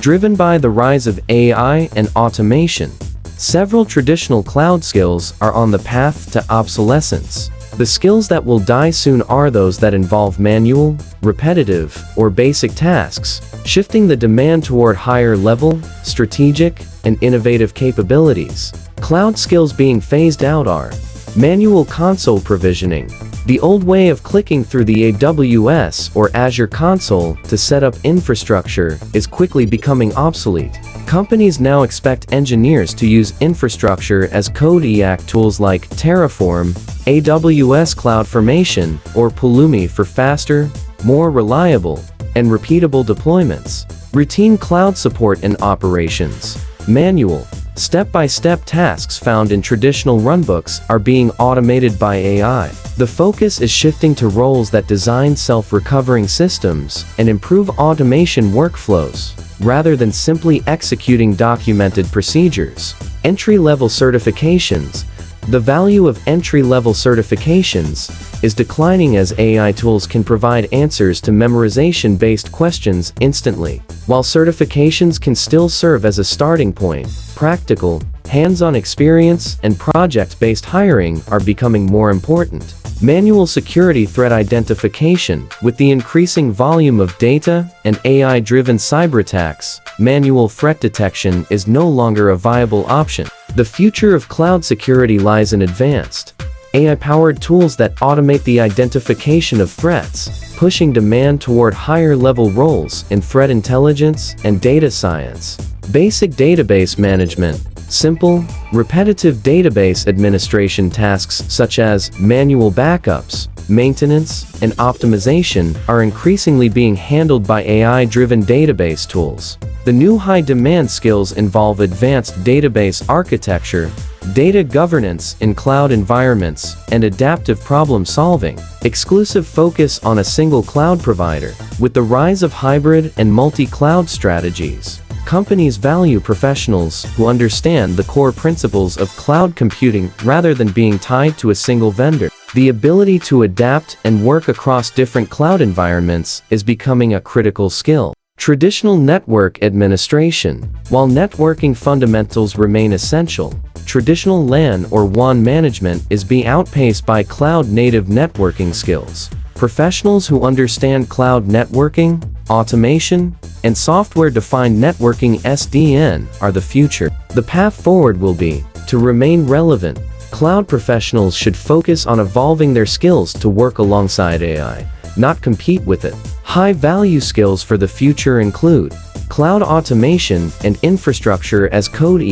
Driven by the rise of AI and automation, several traditional cloud skills are on the path to obsolescence. The skills that will die soon are those that involve manual, repetitive, or basic tasks, shifting the demand toward higher level, strategic, and innovative capabilities. Cloud skills being phased out are manual console provisioning. The old way of clicking through the AWS or Azure console to set up infrastructure is quickly becoming obsolete. Companies now expect engineers to use infrastructure as code tools like Terraform, AWS CloudFormation, or Pulumi for faster, more reliable, and repeatable deployments. Routine cloud support and operations. Manual, step-by-step tasks found in traditional runbooks are being automated by AI. The focus is shifting to roles that design self-recovering systems and improve automation workflows, rather than simply executing documented procedures. Entry-level certifications. The value of entry-level certifications is declining as AI tools can provide answers to memorization-based questions instantly. While certifications can still serve as a starting point, practical, hands-on experience and project-based hiring are becoming more important. Manual security threat identification. With the increasing volume of data and AI-driven cyberattacks, manual threat detection is no longer a viable option. The future of cloud security lies in advanced, AI-powered tools that automate the identification of threats, pushing demand toward higher-level roles in threat intelligence and data science. Basic database management. Simple, repetitive database administration tasks such as manual backups, maintenance, and optimization are increasingly being handled by AI-driven database tools. The new high-demand skills involve advanced database architecture, data governance in cloud environments, and adaptive problem-solving. Exclusive focus on a single cloud provider. With the rise of hybrid and multi-cloud strategies, companies value professionals who understand the core principles of cloud computing rather than being tied to a single vendor. The ability to adapt and work across different cloud environments is becoming a critical skill. Traditional network administration. While networking fundamentals remain essential, traditional LAN or WAN management is being outpaced by cloud-native networking skills. Professionals who understand cloud networking, automation, and software-defined networking (SDN) are the future. The path forward will be to remain relevant. Cloud professionals should focus on evolving their skills to work alongside AI, not compete with it. High-value skills for the future include cloud automation and infrastructure as code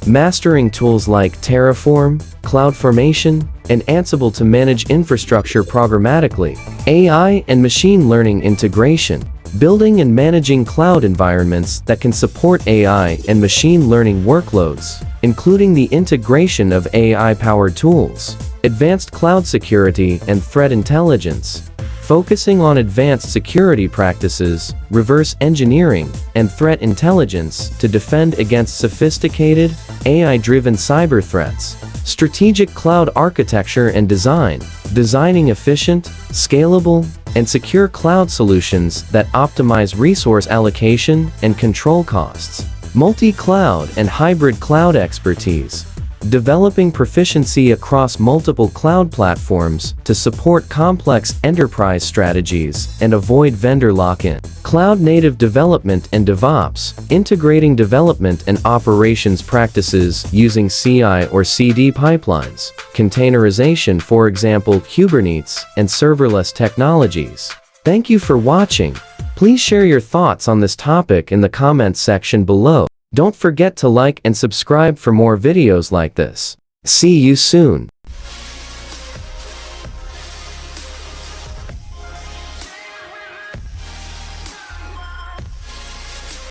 mastering tools like Terraform, CloudFormation, and Ansible to manage infrastructure programmatically. AI and machine learning integration. Building and managing cloud environments that can support AI and machine learning workloads, including the integration of AI-powered tools. Advanced cloud security and threat intelligence. Focusing on advanced security practices, reverse engineering, and threat intelligence to defend against sophisticated, AI-driven cyber threats. Strategic cloud architecture and design. Designing efficient, scalable, and secure cloud solutions that optimize resource allocation and control costs. Multi-cloud and hybrid cloud expertise. Developing proficiency across multiple cloud platforms to support complex enterprise strategies and avoid vendor lock-in. Cloud-native development and DevOps. Integrating development and operations practices using CI or CD pipelines. Containerization, for example, Kubernetes and serverless technologies. Thank you for watching. Please share your thoughts on this topic in the comments section below. Don't forget to like and subscribe for more videos like this. See you soon.